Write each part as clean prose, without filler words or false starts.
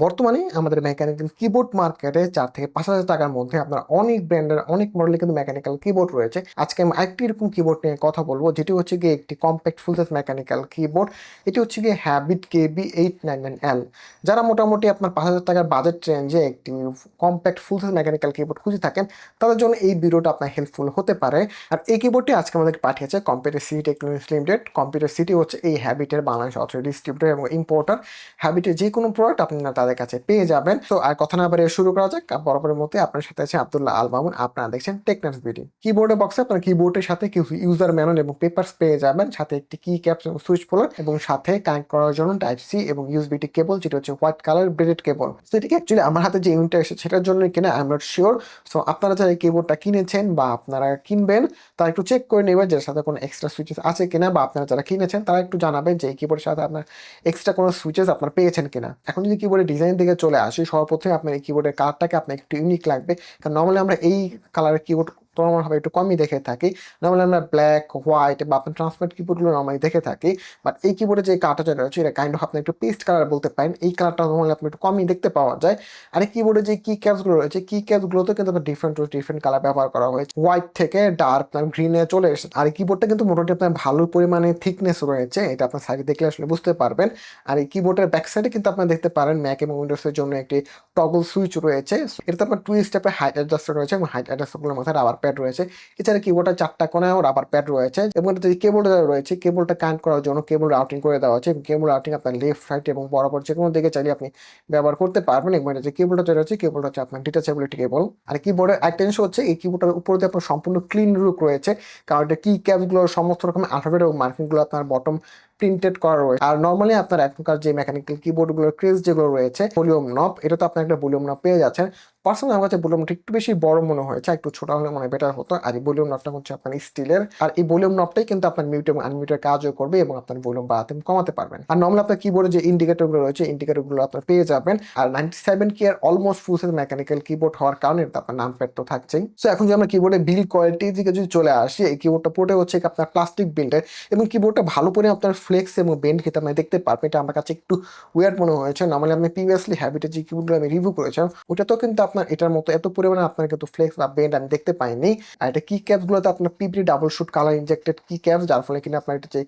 বর্তমানে আমাদের mechanical keyboard মার্কেটে 4 থেকে 5 হাজার টাকার মধ্যে আপনার অনেক ব্র্যান্ডের অনেক মডেলের কিন্তু মেকানিক্যাল কিবোর্ড রয়েছে। আজকে আমি আরেকটি এরকম কিবোর্ড নিয়ে কথা বলবো, যেটি হচ্ছে গিয়ে একটি কম্প্যাক্ট ফুল সাইজ মেকানিক্যাল কিবোর্ড। এটি হচ্ছে গিয়ে হ্যাবিট KB899L। যারা মোটামুটি আপনার 5 হাজার টাকার বাজেট রেঞ্জে একটি কম্প্যাক্ট ফুল সাইজ মেকানিক্যাল কিবোর্ড খুঁজে থাকেন, তাদের জন্য এই ভিডিওটা আপনার হেল্পফুল হতে পারে। আর এই কিবোর্ডটি আজকে আমাদেরকে পাঠিয়েছে computer city technologies limited. Computer city হচ্ছে এই হ্যাবিটের বাংলাদেশ অথরিটি ডিস্ট্রিবিউটর এবং ইম্পোর্টার। হ্যাবিটের যে কোনো প্রোডাক্ট আপনারা তাদের কাছে পেয়ে যাবেন। তো আর কথা না বাড়িয়ে শুরু করা যাক। বরাবরের মধ্যে আপনার সাথে আছে আব্দুল্লাহ আল মামুন। আপনারা দেখছেন টেকনাফস বিডি। কিবোর্ডের বক্সে আপনার কিবোর্ডের সাথে কিছু ইউজার ম্যানুয়াল এবং পেপারস পেয়ে যাবেন, সাথে একটি কি ক্যাপস এবং সুইচ ফোলার, এবং সাথে কানেক্ট করার জন্য টাইপ সি এবং ইউএসবি কেবল, যেটা হচ্ছে হোয়াইট কালার ব্রেডেড কেবল। সেটিকে অ্যাকচুয়ালি আমার হাতে যে ইউনিটটা এসেছে সেটার জন্য কিনা I am not sure. So আপনারা যারা এই কিবোর্ডটা কিনেছেন বা আপনারা কিনবেন, তারা একটু চেক করে নেবেন যে এর সাথে কোনো এক্সট্রা সুইচেস আছে কিনা, বা আপনারা যারা কিনেছেন তারা একটু জানাবেন যে এই কিবোর্ডের সাথে আপনার এক্সট্রা কোনো সুইচেস আপনার পেয়েছেন কিনা। এখন যদি কিবোর্ডের ডিজাইন দিকে চলে আসি, সর্বপ্রথমে আপনার এই কিবোর্ডের কালারটাকে আপনার একটু ইউনিক লাগবে, কারণ নর্মালি আমরা এই কালারের কিবোর্ড নর্মালভাবে একটু কমই দেখে থাকি। নর্মালি আমরা ব্ল্যাক, হোয়াইট বা আপনার ট্রান্সপারেন্ট কিবোর্ডগুলো নর্মালি দেখে থাকি। বাট এই কিবোর্ডের যে কালারটা যেটা রয়েছে, এটা কাইন্ড অফ আপনি একটু পেস্ট কালার বলতে পারেন। এই কালারটা নর্মালি আপনি একটু কমই দেখতে পাওয়া যায়। আর এই কিবোর্ডের যে কি ক্যাপসগুলো রয়েছে, কি ক্যাপসগুলোতে কিন্তু ডিফারেন্ট ডিফারেন্ট কালার ব্যবহার করা হয়েছে, হোয়াইট থেকে ডার্ক গ্রিনে চলে এসেছে। আর এই কিবোর্ডটা কিন্তু মোটামুটি আপনার ভালো পরিমাণে থিকনেস রয়েছে, এটা আপনার সাইডে দেখলে আসলে বুঝতে পারবেন। আর এই কিবোর্ডের ব্যাক সাইডে কিন্তু আপনারা দেখতে পারেন ম্যাক এবং উইন্ডোজের জন্য একটি টগল সুইচ রয়েছে। এটাতে আপনার 2 স্টেপের হাইট অ্যাডজাস্টার রয়েছে এবং হাইট অ্যাডজাস্টারগুলোর মাথায় রাবার প্যাড রয়েছে। এছাড়া কিবোর্ডের 4টা কোণায়ও রাবার প্যাড রয়েছে, এবং এটাতে যে কেবলটা রয়েছে, কেবলটা কানেক্ট করার জন্য কেবল রাউটিং করে দেওয়া হচ্ছে। কেবল রাউটিং আপনার লেফট রাইট এবং বরাবর যে কোনো দিকে চাইলে আপনি ব্যবহার করতে পারবেন। এবং এটা যে কেবলটা যেটা রয়েছে, কেবলটা হচ্ছে আপনার ডিটাচেবিলিটি কেবল। আর কিবোর্ডের একটা জিনিস হচ্ছে, এই কিবোর্ডের উপর দিয়ে আপনার সম্পূর্ণ ক্লিন লুক রয়েছে, কারণ এটা কি ক্যাপসগুলোর সমস্ত রকম আলফাবেট এবং মার্কিংগুলো আপনার বটম প্রিন্টেড করা রয়েছে। আর নর্মালি আপনার এখনকার যে মেকানিক্যাল কিবোর্ডগুলোর ক্রেজ যেগুলো রয়েছে, ভলিউম নব, এটা তো আপনার একটা ভলিউম নব পেয়ে যাচ্ছেন। পার্সোনালি আমার কাছে ভলিউমটা একটু বেশি বড় মনে হয়েছে, একটু ছোট হলে মনে বেটার হতো। আর এই ভলিউম নবটা হচ্ছে আপনার স্টিলের, আর এই ভলিউম নবটাই কিন্তু আপনার মিউট এবং আনমিউটের কাজও করবে, এবং আপনার ভলিউম বাড়াতে কমাতে পারবেন। আর নর্মালি আপনার কিবোর্ডে যে ইন্ডিকেটরগুলো রয়েছে, ইন্ডিকেটরগুলো আপনার পেয়ে যাবেন। আর 97 কি আর almost full size mechanical keyboard হওয়ার কারণে এটা আপনার নাম প্যাড তো থাকছেই। সো এখন যদি আমরা কিবোর্ডের বিল্ড কোয়ালিটির দিকে যদি চলে আসি, এই কিবোর্ডটা পুরোটাই হচ্ছে আপনার প্লাস্টিক বিল্ডের, এবং কিবোর্ডটা ভালো করে আপনার ফ্লেক্স এবং বেন্ড খেতে আপনি দেখতে পারবেন। এটা আমার কাছে একটু ওয়ার্ড মনে হয়েছে। নর্মালি আপনি প্রিভিয়াসলি হ্যাবিটের যে কিবোর্ডগুলো আমি রিভিউ করেছিলাম, ওটাতেও কিন্তু আপনার এটার মতো এত পরিমাণে আপনার কিন্তু ফ্লেক্স বা বেন্ড আমি দেখতে পাইনি। আর এটা কি ক্যাপসগুলোতে আপনার পিপি ডাবল শুট কালার ইনজেক্টেড কি ক্যাপস, যার ফলে কিনা আপনার এটা যে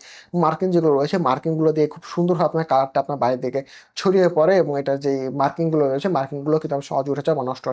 মার্কিং যেগুলো রয়েছে, মার্কিংগুলো দিয়ে খুব সুন্দরভাবে আপনার কালারটা আপনার বাইরের দিকে ছড়িয়ে পড়ে, এবং এটা যে মার্কিংগুলো রয়েছে, মার্কিংগুলো কিন্তু আপনার সহজে উঠে যাওয়া বা নষ্ট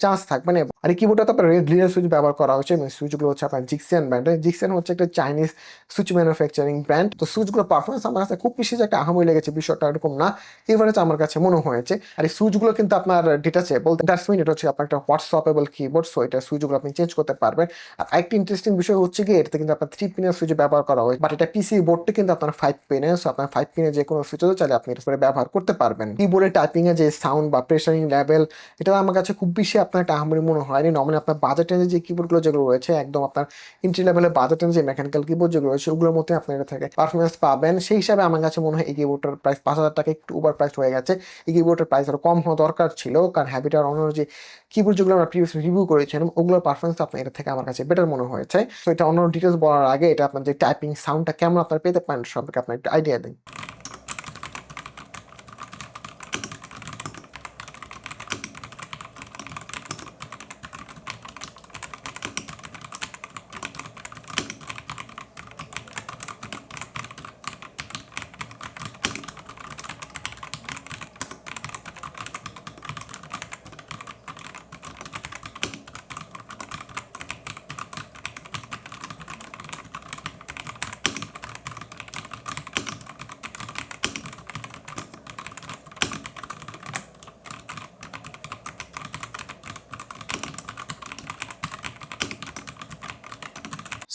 চান্স থাকবে না। আর এই কিবোর্ডটাতে আপনার রেড লিনিয়ার সুইচ ব্যবহার করা হয়েছে, এবং সুইচগুলো হচ্ছে আপনার জিক্সিয়ান ব্র্যান্ডের। জিক্সিয়ান হচ্ছে একটা চাইনিজ সুইচ ম্যানুফ্যাকচারিং ব্র্যান্ড। তো সুইচগুলো পারফরমেন্স আমার কাছে খুব বেশি যে একটা আহামরি লেগেছে বিষয়টা এরকম না, এভারেজ আমার কাছে মনে হয়েছে। আর এই সুইচগুলো কিন্তু আপনার ডিটাচেবল, দ্যাটস মিন এটা হচ্ছে আপনার একটা হোয়াটসঅ্যাপেবল কিবোর্ড। সো এটা সুইচগুলো আপনি চেঞ্জ করতে পারবেন। আর আরেকটি ইন্টারেস্টিং বিষয় হচ্ছে কি, এটাতে কিন্তু আপনার 3 পিনের সুইচ ব্যবহার করা হয়, বাট এটা পিসি বোর্ডটা কিন্তু আপনার 5 পিনের। সো আপনার 5 পিনের যে কোনো সুইচও চাইলে আপনি এটা করে ব্যবহার করতে পারবেন। কিবোর্ডে টাইপিং এর যে সাউন্ড বা প্রেসারিং লেভেল, এটা আমার কাছে খুব বেশি আপনার একটা আহামরি মনে হয়নি। নর্মালি আপনার বাজেট রেঞ্জে যে কিবোর্ডগুলো যেগুলো রয়েছে, একদম আপনার এন্ট্রি লেভেলের বাজেট রেঞ্জে মেকানিক্যাল কিবোর্ড যেগুলো রয়েছে, ওগুলোর মধ্যে আপনার এটা থেকে পারফরমেন্স পাবেন। সেই হিসাবে আমার কাছে মনে হয় এই কিবোর্ডটার প্রাইস 5,000 টাকা একটু ওভার প্রাইস হয়ে গেছে। এই কিবোর্ডের প্রাইস আরো কম হওয়া দরকার ছিল, কারণ হ্যাবিট আর অন্য যে কিবোর্ড যেগুলো আমরা প্রিভিয়াস রিভিউ করেছিলাম, ওগুলোর পারফরমেন্স আপনার এটা থেকে আমার কাছে বেটার মনে হয়েছে। তো এটা অন্য ডিটেলস বলার আগে, এটা আপনার যে টাইপিং সাউন্ডটা কেমন আপনার পেতে পারেন সম্পর্কে আপনার একটা আইডিয়া দিন।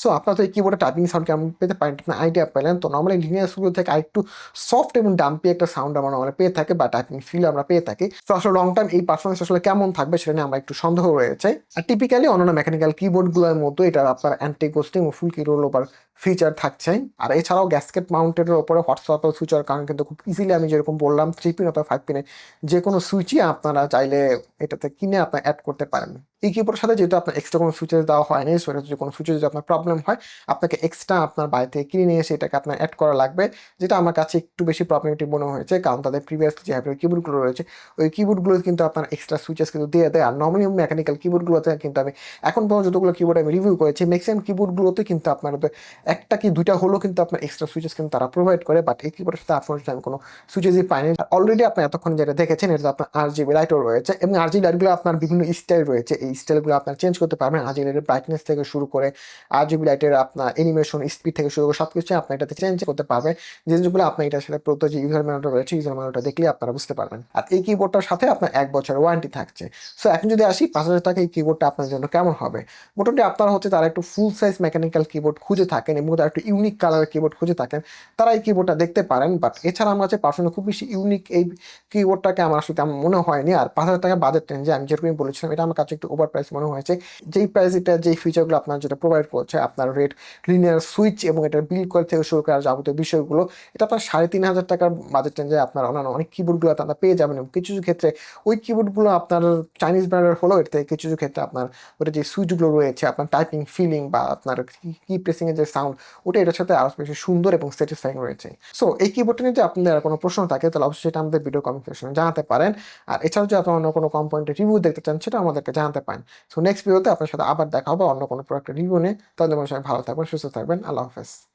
সো আপনার তো এই কিবোর্ডে টাইপিং সাউন্ড কেমন পেতে পারেন, আপনার আইডিয়া পেলেন। তো নর্মালি লিনিয়ারগুলো থেকে আরেকটু সফট এবং ডাম্পি একটা সাউন্ড আমরা নর্মালি পেয়ে থাকি, বা টাইপিং ফিল আমরা পেয়ে থাকি। তো আসলে লং টাইম এই পারফরমেন্স আসলে কেমন থাকবে সেটা নিয়ে আমরা একটু সন্দেহ রয়েছে। আর টিপিক্যালি অন্যান্য মেকানিক্যাল কিবোর্ডগুলোর মতো এটা আপনার অ্যান্টি গোস্টিং ও ফুল কি রোল ওভার ফিচার থাকছে। আর এছাড়াও গ্যাসকেট মাউন্টেডের উপরে হোয়াটসঅ্যাপ সুইচার কারণ কিন্তু খুব ইজিলি আমি যেরকম বললাম 3 পিন অথবা 5 পিনে যে কোনো সুইচই আপনারা চাইলে এটাতে কিনে আপনার অ্যাড করতে পারেন। এই কিবোর্ডের সাথে যেহেতু আপনার এক্সট্রা কোনো ফিচার্স দেওয়া হয়নি, সো এটা যদি কোনো ফিচার যদি আপনার প্রবলেম হয়, আপনাকে এক্সট্রা আপনার বাইরে থেকে কিনে নিয়ে এসে এটাকে আপনার অ্যাড করা লাগবে, যেটা আমার কাছে একটু বেশি প্রবলেমেটিক মনে হয়েছে, কারণ তাদের প্রিভিয়াস যে হ্যাভেলের কিবোর্ডগুলো রয়েছে ওই কিবোর্ডগুলো কিন্তু আপনার এক্সট্রা সুইচেস কিন্তু দিয়ে দেয়। আর নর্মালি মেকানিক্যাল কিবোর্ডগুলোতে কিন্তু আমি এখন পর্যন্ত যতগুলো কিবোর্ড আমি রিভিউ করেছি ম্যাক্সিমাম কিবোর্ডগুলোতে কিন্তু আপনার একটা কি দুইটা হলেও কিন্তু আপনার এক্সট্রা সুইচেস কিন্তু তারা প্রোভাইড করে, বাট এই কিবোর্ডের সাথে আনফরচুনেটলি আমি কোনো সুইচেসই পাইনি। অলরেডি আপনি এতক্ষণ যেটা দেখেছেন এটা আপনার RGB লাইটও রয়েছে, এবং RGB লাইটগুলো আপনার বিভিন্ন স্টাইল রয়েছে, এই স্টাইলগুলো আপনার চেঞ্জ করতে পারবেন। RGB লাইটের ব্রাইটনেস থেকে শুরু করে RGB লাইটের আপনার অ্যানিমেশন স্পিড থেকে শুরু করে সব কিছু আপনি এটাতে চেঞ্জ করতে পারবেন, যে জিনিসগুলো আপনার এটার সাথে প্রত যে ইউজার ম্যানুয়ালটা রয়েছে ইউজার ম্যানুয়ালটা দেখলে আপনারা বুঝতে পারবেন। আর এই কিবোর্ডটার সাথে আপনার 1 বছরের ওয়ারেন্টি থাকছে। সো এখন যদি আসি 5,000 টাকা এই কিবোর্ডটা আপনার জন্য কেমন হবে। মোটামুটি আপনারা হচ্ছে তারা একটু ফুল সাইজ মেকানিক্যাল কিবোর্ড খুঁজে থাকেন এবং তারা একটু ইউনিক কালারের কিবোর্ড খুঁজে থাকেন, তারা এই কিবোর্ডটা দেখতে পারেন। বাট এছাড়া আমার কাছে পার্সোনালি খুব বেশি ইউনিক এই কিবোর্ডটাকে আমার আসলে তেমন মনে হয়নি। আর 5,000 টাকা বাজেট রেঞ্জে আমি যেরকমই বলেছিলাম এটা আমার কাছে একটু ওভার প্রাইস মনে হয়েছে। যেই প্রাইস এটা যেই ফিচারগুলো আপনার যেটা প্রোভাইড করছে, আপনার রেড লিনিয়ার সুইচ এবং এটার বিল করে থেকে শুরু করার যাবতীয় বিষয়গুলো, এটা আপনার 3,500 টাকার বাজেট রেঞ্জে আপনার অন্যান্য অনেক কিবোর্ডগুলো আপনারা পেয়ে যাবেন। এবং কিছু কিছু ক্ষেত্রে ওই কিবোর্ডগুলো আপনার চাইনিজ ব্র্যান্ডের হলেও এর থেকে কিছু কিছু ক্ষেত্রে আপনার ওটা যে সুইচগুলো রয়েছে, আপনার টাইপিং ফিলিং বা আপনার কি প্রেসিং এর যে সাউন্ড, ওটা এটার সাথে আরো বেশি সুন্দর এবং স্যাটিসফাইং রয়েছে। সো এই কিবোর্ডটা নিয়ে যদি আপনাদের কোনো প্রশ্ন থাকে তাহলে অবশ্যই সেটা আমাদের ভিডিও কমেন্ট সেকশনে জানাতে পারেন। আর এছাড়াও যদি আপনার অন্য কোনো কম্পোনেন্টের রিভিউ দেখতে চান সেটা আমাদেরকে জানাতে পারেন। সো নেক্সট ভিডিওতে আপনার সাথে আবার দেখা হবে অন্য কোনো প্রোডাক্টের রিভিউ নিয়ে। তাহলে আমার সবাই ভালো থাকবেন, সুস্থ থাকবেন। আল্লাহ হাফেজ।